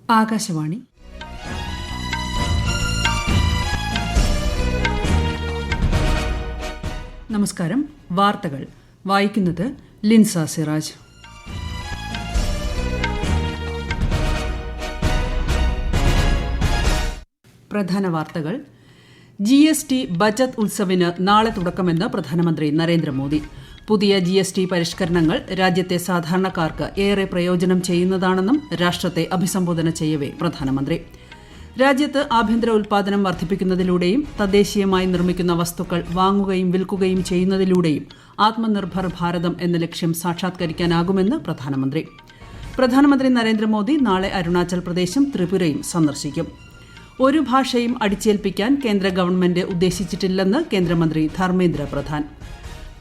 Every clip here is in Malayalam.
ആകാശവാണി. നമസ്കാരം. വാർത്തകൾ വായിക്കുന്നത് ലിൻസ സിറാജ്. പ്രധാന വാർത്തകൾ. GST ബചത് ഉത്സവിന് നാളെ തുടക്കമെന്ന് പ്രധാനമന്ത്രി നരേന്ദ്രമോദി. പുതിയ GST പരിഷ്കരണങ്ങൾ രാജ്യത്തെ സാധാരണക്കാർക്ക് ഏറെ പ്രയോജനം ചെയ്യുന്നതാണെന്നും രാഷ്ട്രത്തെ അഭിസംബോധന ചെയ്യവേ പ്രധാനമന്ത്രി. രാജ്യത്ത് ആഭ്യന്തര ഉൽപ്പാദനം വർദ്ധിപ്പിക്കുന്നതിലൂടെയും തദ്ദേശീയമായി നിർമ്മിക്കുന്ന വസ്തുക്കൾ വാങ്ങുകയും വിൽക്കുകയും ചെയ്യുന്നതിലൂടെയും ആത്മനിർഭർ ഭാരതം എന്ന ലക്ഷ്യം സാക്ഷാത്കരിക്കാനാകുമെന്ന് പ്രധാനമന്ത്രി. പ്രധാനമന്ത്രി നരേന്ദ്രമോദി നാളെ അരുണാചൽ പ്രദേശും ത്രിപുരയും സന്ദർശിക്കും. ഒരു ഭാഷയും അടിച്ചേൽപ്പിക്കാൻ കേന്ദ്ര ഗവൺമെന്റ് ഉദ്ദേശിച്ചിട്ടില്ലെന്ന് കേന്ദ്രമന്ത്രി ധർമ്മേന്ദ്ര പ്രധാൻ.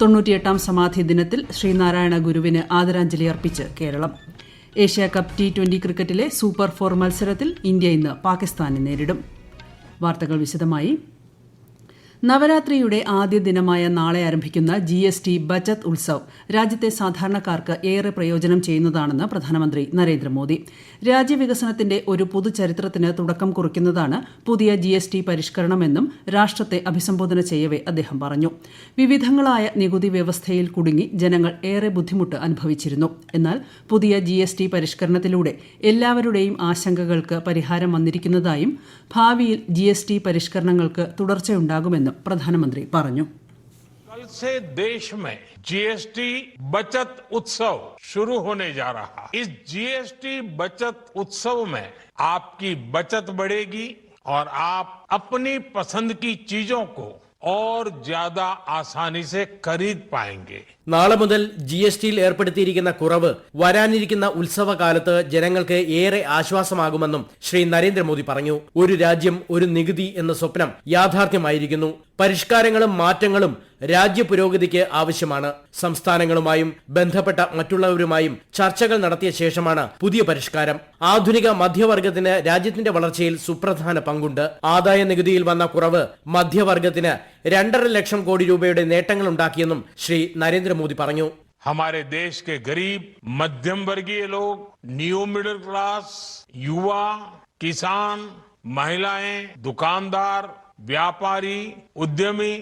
98ാം സമാധി ദിനത്തിൽ ശ്രീനാരായണ ഗുരുവിന് ആദരാഞ്ജലി അർപ്പിച്ച് കേരളം. ഏഷ്യാകപ്പ് T20 ക്രിക്കറ്റിലെ സൂപ്പർ 4 മത്സരത്തിൽ ഇന്ത്യ ഇന്ന് പാകിസ്ഥാനെ നേരിടും. വാർത്തകൾ വിശദമായി. നവരാത്രിയുടെ ആദ്യ ദിനമായ നാളെ ആരംഭിക്കുന്ന GST ബചത് ഉത്സവ് രാജ്യത്തെ സാധാരണക്കാർക്ക് ഏറെ പ്രയോജനം ചെയ്യുന്നതാണെന്ന് പ്രധാനമന്ത്രി നരേന്ദ്രമോദി. രാജ്യവികസനത്തിന്റെ ഒരു പുതുചരിത്രത്തിന് തുടക്കം കുറിക്കുന്നതാണ് പുതിയ GST പരിഷ്കരണമെന്നും രാഷ്ട്രത്തെ അഭിസംബോധന ചെയ്യവേ അദ്ദേഹം പറഞ്ഞു. വിവിധങ്ങളായ നികുതി വ്യവസ്ഥയിൽ കുടുങ്ങി ജനങ്ങൾ ഏറെ ബുദ്ധിമുട്ട് അനുഭവിച്ചിരുന്നു. എന്നാൽ പുതിയ GST പരിഷ്കരണത്തിലൂടെ എല്ലാവരുടെയും ആശങ്കകൾക്ക് പരിഹാരം വന്നിരിക്കുന്നതായും ഭാവിയിൽ GST പരിഷ്കരണങ്ങൾക്ക് തുടർച്ചയുണ്ടാകുമെന്നും प्रधानमंत्री പറഞ്ഞു. कल से देश में GST बचत उत्सव शुरू होने जा रहा है. इस GST बचत उत्सव में आपकी बचत बढ़ेगी और आप अपनी पसंद की चीजों को और ज्यादा आसानी से खरीद पाएंगे. നാളെ മുതൽ GSTയിൽ ഏർപ്പെടുത്തിയിരിക്കുന്ന കുറവ് വരാനിരിക്കുന്ന ഉത്സവകാലത്ത് ജനങ്ങൾക്ക് ഏറെ ആശ്വാസമാകുമെന്നും ശ്രീ നരേന്ദ്രമോദി പറഞ്ഞു. ഒരു രാജ്യം ഒരു നികുതി എന്ന സ്വപ്നം യാഥാർത്ഥ്യമായിരിക്കുന്നു. പരിഷ്കാരങ്ങളും മാറ്റങ്ങളും രാജ്യ പുരോഗതിക്ക് ആവശ്യമാണ്. സംസ്ഥാനങ്ങളുമായും ബന്ധപ്പെട്ട മറ്റുള്ളവരുമായും ചർച്ചകൾ നടത്തിയ ശേഷമാണ് പുതിയ പരിഷ്കാരം. ആധുനിക മധ്യവർഗത്തിന് രാജ്യത്തിന്റെ വളർച്ചയിൽ സുപ്രധാന പങ്കുണ്ട്. ആദായ നികുതിയിൽ വന്ന കുറവ് മധ്യവർഗത്തിന് 2.5 ലക്ഷം കോടി രൂപയുടെ നേട്ടങ്ങൾ ഉണ്ടാക്കിയെന്നും ശ്രീ നരേന്ദ്രമോദി പറഞ്ഞു. हमारे देश के गरीब, मध्यम वर्गीय लोग, न्यू मिडिल क्लास, युवा, किसान, महिलाएं, दुकानदार, व्यापारी, उद्यमी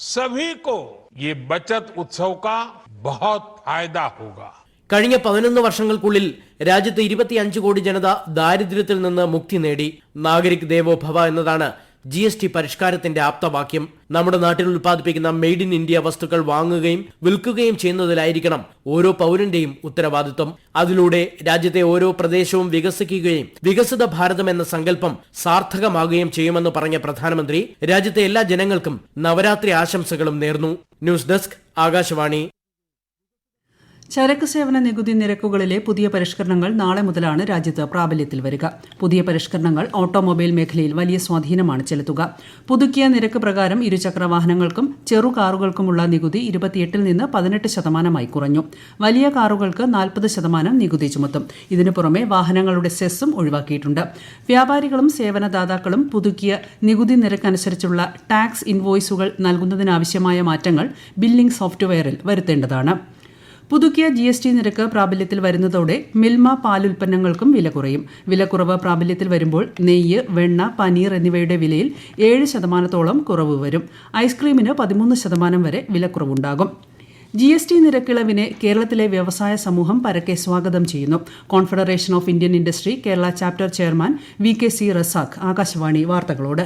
सभी को ये बचत उत्सव का बहुत फायदा होगा. കഴിഞ്ഞ 11 വർഷങ്ങൾക്കുള്ളിൽ രാജ്യത്ത് 25 കോടി ജനത ദാരിദ്ര്യത്തിൽ നിന്ന് മുക്തി നേടി. നാഗരിക് ദേവോ ഭവ എന്നതാണ് GST പരിഷ്കാരത്തിന്റെ ആപ്തവാക്യം. നമ്മുടെ നാട്ടിൽ ഉൽപ്പാദിപ്പിക്കുന്ന മെയ്ഡ് ഇൻ ഇന്ത്യ വസ്തുക്കൾ വാങ്ങുകയും വിൽക്കുകയും ചെയ്യുന്നതിലായിരിക്കണം ഓരോ പൗരന്റെയും ഉത്തരവാദിത്വം. അതിലൂടെ രാജ്യത്തെ ഓരോ പ്രദേശവും വികസിക്കുകയും വികസിത ഭാരതം എന്ന സങ്കല്പം സാർത്ഥകമാകുകയും ചെയ്യുമെന്ന് പറഞ്ഞ പ്രധാനമന്ത്രി രാജ്യത്തെ എല്ലാ ജനങ്ങൾക്കും നവരാത്രി ആശംസകളും നേർന്നു. News desk, Akashvani. ചരക്ക് സേവന നികുതി നിരക്കുകളിലെ പുതിയ പരിഷ്കരണങ്ങൾ നാളെ മുതലാണ് രാജ്യത്ത് പ്രാബല്യത്തിൽ വരിക. പുതിയ പരിഷ്കരണങ്ങൾ ഓട്ടോമൊബൈൽ മേഖലയിൽ വലിയ സ്വാധീനമാണ് ചെലുത്തുക. പുതുക്കിയ നിരക്ക് പ്രകാരം ഇരുചക്ര വാഹനങ്ങൾക്കും ചെറു കാറുകൾക്കുമുള്ള നികുതി 28 നിന്ന് 18% കുറഞ്ഞു. വലിയ കാറുകൾക്ക് 40% നികുതി ചുമത്തും. ഇതിനു പുറമെ വാഹനങ്ങളുടെ സെസ്സും ഒഴിവാക്കിയിട്ടുണ്ട്. വ്യാപാരികളും സേവനദാതാക്കളും പുതുക്കിയ നികുതി നിരക്കനുസരിച്ചുള്ള ടാക്സ് ഇൻവോയ്സുകൾ നൽകുന്നതിനാവശ്യമായ മാറ്റങ്ങൾ ബില്ലിംഗ് സോഫ്റ്റ്വെയറിൽ വരുത്തേണ്ടതാണ്. പുതുക്കിയ GST നിരക്ക് പ്രാബല്യത്തിൽ വരുന്നതോടെ മിൽമ പാലുൽപ്പന്നങ്ങൾക്കും വില കുറയും. വിലക്കുറവ് പ്രാബല്യത്തിൽ വരുമ്പോൾ നെയ്യ്, വെണ്ണ, പനീർ എന്നിവയുടെ വിലയിൽ 7% കുറവ് വരും. ഐസ്ക്രീമിന് 13% വരെ വിലക്കുറവുണ്ടാകും. GST നിരക്കിളവിനെ കേരളത്തിലെ വ്യവസായ സമൂഹം പരക്കെ സ്വാഗതം ചെയ്യുന്നു. Confederation of Indian industry Kerala chapter chairman VKC Razak Akashvani വാർത്തകളോട്.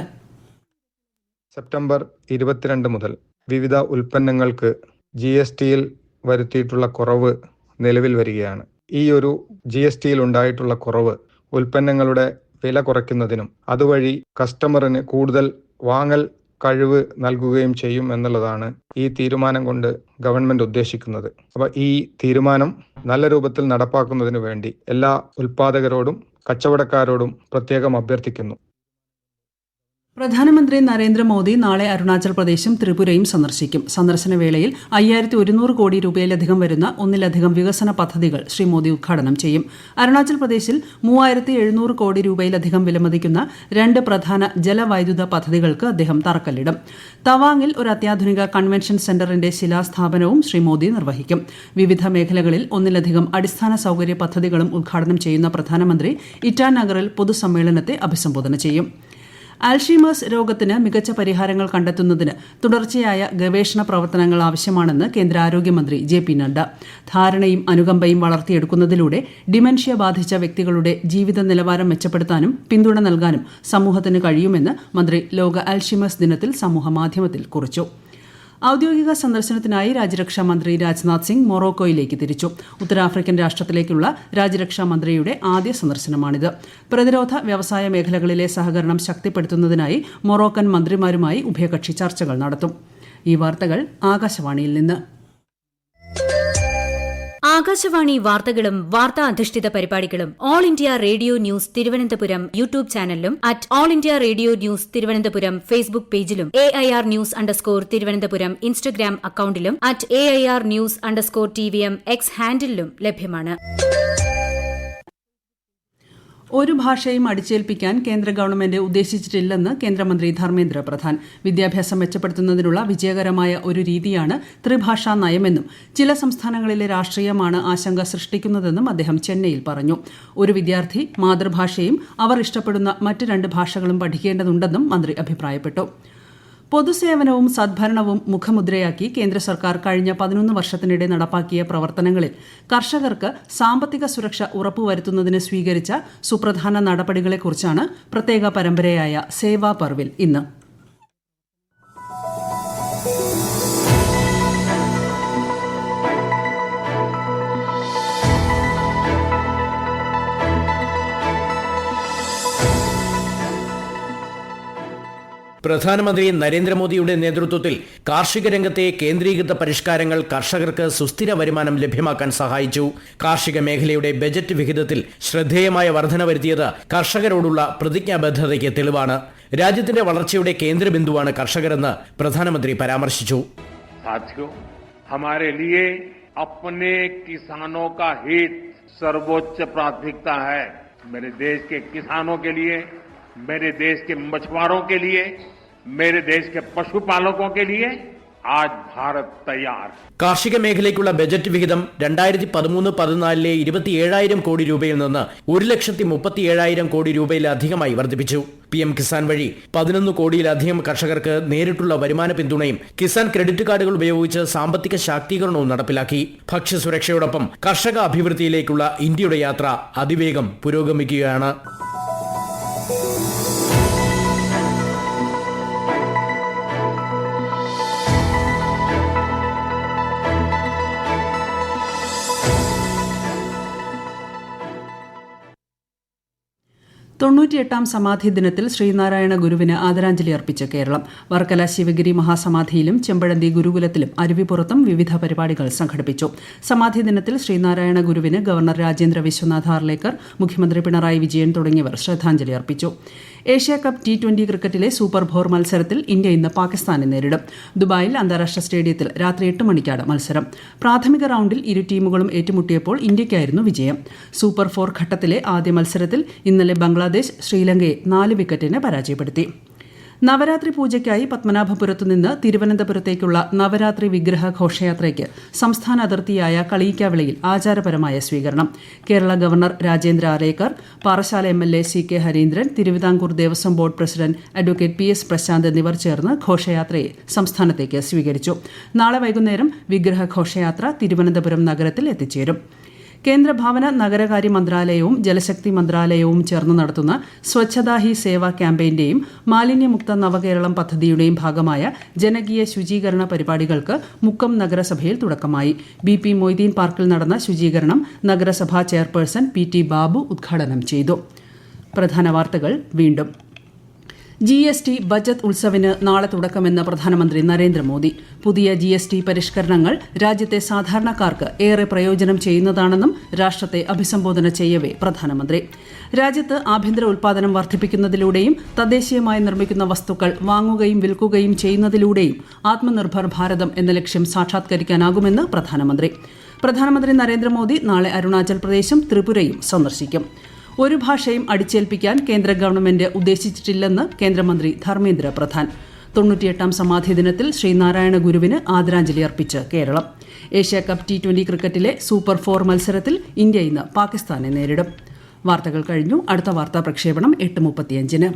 സെപ്റ്റംബർ 22 മുതൽ വിവിധ ഉൽപ്പന്നങ്ങൾക്ക് GSTയിൽ വരുത്തിയിട്ടുള്ള കുറവ് നിലവിൽ വരികയാണ്. ഈ ഒരു GSTയിൽ ഉണ്ടായിട്ടുള്ള കുറവ് ഉൽപ്പന്നങ്ങളുടെ വില കുറയ്ക്കുന്നതിനും അതുവഴി കസ്റ്റമറിന് കൂടുതൽ വാങ്ങൽ കഴിവ് നൽകുകയും ചെയ്യും എന്നുള്ളതാണ് ഈ തീരുമാനം കൊണ്ട് ഗവൺമെന്റ് ഉദ്ദേശിക്കുന്നത്. അപ്പോൾ ഈ തീരുമാനം നല്ല രൂപത്തിൽ നടപ്പാക്കുന്നതിന് വേണ്ടി എല്ലാ ഉൽപ്പാദകരോടും കച്ചവടക്കാരോടും പ്രത്യേകം അഭ്യർത്ഥിക്കുന്നു. പ്രധാനമന്ത്രി നരേന്ദ്രമോദി നാളെ അരുണാചൽ പ്രദേശും ത്രിപുരയും സന്ദർശിക്കും. സന്ദർശന വേളയിൽ 5100 കോടി രൂപയിലധികം വരുന്ന ഒന്നിലധികം വികസന പദ്ധതികൾ ശ്രീ മോദി ഉദ്ഘാടനം ചെയ്യും. അരുണാചൽ പ്രദേശിൽ 3700 കോടി രൂപയിലധികം വിലമതിക്കുന്ന 2 പ്രധാന ജലവൈദ്യുത പദ്ധതികൾക്ക് അദ്ദേഹം തറക്കല്ലിടും. തവാങ്ങിൽ ഒരു അത്യാധുനിക കൺവെൻഷൻ സെന്ററിന്റെ ശിലാസ്ഥാപനവും ശ്രീ മോദി നിർവഹിക്കും. വിവിധ മേഖലകളിൽ ഒന്നിലധികം അടിസ്ഥാന സൌകര്യ പദ്ധതികളും ഉദ്ഘാടനം ചെയ്യുന്ന പ്രധാനമന്ത്രി ഇറ്റാനഗറിൽ പൊതുസമ്മേളനത്തെ അഭിസംബോധന ചെയ്യും. ആൽഷീമേഴ്സ് രോഗത്തിന് മികച്ച പരിഹാരങ്ങൾ കണ്ടെത്തുന്നതിന് തുടർച്ചയായ ഗവേഷണ പ്രവർത്തനങ്ങൾ ആവശ്യമാണെന്ന് കേന്ദ്ര ആരോഗ്യമന്ത്രി ജെ.പി. നഡ്ഡ. ധാരണയും അനുകമ്പയും വളർത്തിയെടുക്കുന്നതിലൂടെ ഡിമെൻഷ്യ ബാധിച്ച വ്യക്തികളുടെ ജീവിത നിലവാരം മെച്ചപ്പെടുത്താനും പിന്തുണ നൽകാനും സമൂഹത്തിന് കഴിയുമെന്ന് മന്ത്രി ലോക ആൽഷീമേഴ്സ് ദിനത്തിൽ സമൂഹമാധ്യമത്തിൽ കുറിച്ചു. ഔദ്യോഗിക സന്ദർശനത്തിനായി രാജ്യരക്ഷാ മന്ത്രി രാജ്നാഥ് സിംഗ് മൊറോക്കോയിലേക്ക് തിരിച്ചു. ഉത്തരാഫ്രിക്കൻ രാഷ്ട്രത്തിലേക്കുള്ള രാജ്യരക്ഷാ മന്ത്രിയുടെ ആദ്യ സന്ദർശനമാണിത്. പ്രതിരോധ വ്യവസായ മേഖലകളിലെ സഹകരണം ശക്തിപ്പെടുത്തുന്നതിനായി മൊറോക്കൻ മന്ത്രിമാരുമായി ഉഭയകക്ഷി ചർച്ചകൾ നടത്തും. ഈ വാർത്തകൾ ആകാശവാണിയിൽ നിന്ന്. ആകാശവാണി വാർത്തകളും വാർത്താ അധിഷ്ഠിത പരിപാടികളും All India Radio News Thiruvananthapuram YouTube ചാനലിലും at All India Radio News Thiruvananthapuram Facebook പേജിലും AIR ന്യൂസ് _തിരുവനന്തപുരം ഇൻസ്റ്റഗ്രാം അക്കൌണ്ടിലും at AIR news _TVM X ഹാൻഡിലും ലഭ്യമാണ്. ഒരു ഭാഷയും അടിച്ചേൽപ്പിക്കാൻ കേന്ദ്ര ഗവൺമെന്റ് ഉദ്ദേശിച്ചിട്ടില്ലെന്ന് കേന്ദ്രമന്ത്രി ധർമ്മേന്ദ്ര പ്രധാൻ. വിദ്യാഭ്യാസം മെച്ചപ്പെടുത്തുന്നതിനുള്ള വിജയകരമായ ഒരു രീതിയാണ് ത്രിഭാഷാ നയമെന്നും ചില സംസ്ഥാനങ്ങളിലെ രാഷ്ട്രീയമാണ് ആശങ്ക സൃഷ്ടിക്കുന്നതെന്നും അദ്ദേഹം ചെന്നൈയിൽ പറഞ്ഞു. ഒരു വിദ്യാർത്ഥി മാതൃഭാഷയും അവർ ഇഷ്ടപ്പെടുന്ന മറ്റ് 2 ഭാഷകളും പഠിക്കേണ്ടതുണ്ടെന്നും മന്ത്രി അഭിപ്രായപ്പെട്ടു. പൊതുസേവനവും സദ്ഭരണവും മുഖമുദ്രയാക്കി കേന്ദ്ര സർക്കാർ കഴിഞ്ഞ 11 വർഷത്തിനിടെ നടപ്പാക്കിയ പ്രവർത്തനങ്ങളിൽ കർഷകർക്ക് സാമ്പത്തിക സുരക്ഷ ഉറപ്പുവരുത്തുന്നതിന് സ്വീകരിച്ച സുപ്രധാന നടപടികളെക്കുറിച്ചാണ് പ്രത്യേക പരമ്പരയായ സേവാ പർവിൽ ഇന്ന്. പ്രധാനമന്ത്രി നരേന്ദ്രമോദിയുടെ നേതൃത്വത്തിൽ കാർഷിക രംഗത്തെ കേന്ദ്രീകൃത പരിഷ്കാരങ്ങൾ കർഷകർക്ക് സുസ്ഥിര വരുമാനം ലഭ്യമാക്കാൻ സഹായിച്ചു. കാർഷിക മേഖലയുടെ ബജറ്റ് വിഹിതത്തിൽ ശ്രദ്ധേയമായ വർധന വരുത്തിയത് കർഷകരോടുള്ള പ്രതിജ്ഞാബദ്ധതയ്ക്ക് തെളിവാണ്. രാജ്യത്തിന്റെ വളർച്ചയുടെ കേന്ദ്രബിന്ദുവാണ് കർഷകരെന്ന് പ്രധാനമന്ത്രി പരാമർശിച്ചു. साथियों, हमारे लिए अपने किसानों का हित सर्वोच्च प्राथमिकता है. मेरे देश के किसानों के लिए, मेरे देश के मछुआरों के लिए, मेरे देश के पशुपालकों के लिए आज भारत तैयार. കാർഷിക മേഖലയ്ക്കുള്ള ബജറ്റ് വിഹിതം 2013-14 27,000 കോടി രൂപയിൽ നിന്ന് 1,37,000 കോടി രൂപയിലധികമായി വർദ്ധിപ്പിച്ചു. PM കിസാൻ വഴി 11 കോടിയിലധികം കർഷകർക്ക് നേരിട്ടുള്ള വരുമാന പിന്തുണയും കിസാൻ ക്രെഡിറ്റ് കാർഡുകൾ ഉപയോഗിച്ച് സാമ്പത്തിക ശാക്തീകരണവും നടപ്പിലാക്കി. ഭക്ഷ്യസുരക്ഷയോടൊപ്പം കർഷക അഭിവൃദ്ധിയിലേക്കുള്ള ഇന്ത്യയുടെ യാത്ര അതിവേഗം പുരോഗമിക്കുകയാണ്. തൊണ്ണൂറ്റിയെട്ടാം സമാധി ദിനത്തിൽ ശ്രീനാരായണ ഗുരുവിന് ആദരാഞ്ജലി അർപ്പിച്ച് കേരളം. വർക്കല ശിവഗിരി മഹാസമാധിയിലും ചെമ്പഴന്തി ഗുരുകുലത്തിലും അരുവിപ്പുറത്തും വിവിധ പരിപാടികൾ സംഘടിപ്പിച്ചു. സമാധി ദിനത്തിൽ ശ്രീനാരായണ ഗുരുവിന് ഗവർണർ രാജേന്ദ്ര വിശ്വനാഥ് ആർലേക്കർ, മുഖ്യമന്ത്രി പിണറായി വിജയൻ തുടങ്ങിയവർ ശ്രദ്ധാഞ്ജലി അർപ്പിച്ചു. ഏഷ്യാകപ്പ് T20 ക്രിക്കറ്റിലെ സൂപ്പർ 4 മത്സരത്തിൽ ഇന്ത്യ ഇന്ന് പാകിസ്ഥാനെ നേരിടും. ദുബായിൽ അന്താരാഷ്ട്ര സ്റ്റേഡിയത്തിൽ രാത്രി 8 മണിക്കാണ് മത്സരം. പ്രാഥമിക റൌണ്ടിൽ ഇരു ടീമുകളും ഏറ്റുമുട്ടിയപ്പോൾ ഇന്ത്യയ്ക്കായിരുന്നു വിജയം. സൂപ്പർ 4 ഘട്ടത്തിലെ ആദ്യ മത്സരത്തിൽ ഇന്നലെ ബംഗ്ലാദേശ് ശ്രീലങ്കയെ 4 വിക്കറ്റിന് പരാജയപ്പെടുത്തി. നവരാത്രി പൂജയ്ക്കായി പത്മനാഭപുരത്തുനിന്ന് തിരുവനന്തപുരത്തേക്കുള്ള നവരാത്രി വിഗ്രഹ ഘോഷയാത്രയ്ക്ക് സംസ്ഥാന അതിർത്തിയായ കളിയിക്കാവിളയിൽ ആചാരപരമായ സ്വീകരണം. Kerala governor Rajendra Arlekar, Parassala MLA CK Harindran, Travancore Devaswom board president advocate PS Prasanth എന്നിവർ ചേർന്ന് ഘോഷയാത്രയെ സംസ്ഥാനത്തേക്ക് സ്വീകരിച്ചു. നാളെ വൈകുന്നേരം വിഗ്രഹ ഘോഷയാത്ര തിരുവനന്തപുരം നഗരത്തിൽ എത്തിച്ചേരും. കേന്ദ്ര ഭവന നഗരകാര്യ മന്ത്രാലയവും ജലശക്തി മന്ത്രാലയവും ചേർന്ന് നടത്തുന്ന സ്വച്ഛതാ ഹി സേവ ക്യാമ്പയിന്റെയും മാലിന്യമുക്ത നവകേരളം പദ്ധതിയുടെയും ഭാഗമായ ജനകീയ ശുചീകരണ പരിപാടികൾക്ക് മുക്കം നഗരസഭയിൽ തുടക്കമായി. BP മൊയ്തീൻ പാർക്കിൽ നടന്ന ശുചീകരണം നഗരസഭാ ചെയർപേഴ്സൺ PT ബാബു ഉദ്ഘാടനം ചെയ്തു. പ്രധാന വാർത്തകൾ വീണ്ടും. GST ബജറ്റ് ഉത്സവിന് നാളെ തുടക്കമെന്ന് പ്രധാനമന്ത്രി നരേന്ദ്രമോദി. പുതിയ GST പരിഷ്കരണങ്ങൾ രാജ്യത്തെ സാധാരണക്കാർക്ക് ഏറെ പ്രയോജനം ചെയ്യുന്നതാണെന്നും രാഷ്ട്രത്തെ അഭിസംബോധന ചെയ്യവേ പ്രധാനമന്ത്രി രാജ്യത്ത് ആഭ്യന്തര ഉൽപ്പാദനം വർദ്ധിപ്പിക്കുന്നതിലൂടെയും തദ്ദേശീയമായി നിർമ്മിക്കുന്ന വസ്തുക്കൾ വാങ്ങുകയും വിൽക്കുകയും ചെയ്യുന്നതിലൂടെയും ആത്മനിർഭർ ഭാരതം എന്ന ലക്ഷ്യം സാക്ഷാത്കരിക്കാനാകുമെന്ന് പ്രധാനമന്ത്രി നരേന്ദ്രമോദി നാളെ അരുണാചൽ പ്രദേശും ത്രിപുരയും സന്ദർശിക്കും. ഒരു ഭാഷയും അടിച്ചേൽപ്പിക്കാൻ കേന്ദ്ര ഗവൺമെന്റ് ഉദ്ദേശിച്ചിട്ടില്ലെന്ന് കേന്ദ്രമന്ത്രി ധർമ്മേന്ദ്ര പ്രധാൻ. 98ാം സമാധി ദിനത്തിൽ ശ്രീനാരായണ ഗുരുവിന് ആദരാഞ്ജലി അർപ്പിച്ച് കേരളം. ഏഷ്യാകപ്പ് T20 ക്രിക്കറ്റിലെ സൂപ്പർ 4 മത്സരത്തിൽ ഇന്ത്യ ഇന്ന് പാകിസ്ഥാനെ നേരിടും. വാർത്തകൾ കഴിഞ്ഞു. അടുത്ത വാർത്താ പ്രക്ഷേപണം 8:35-ന്.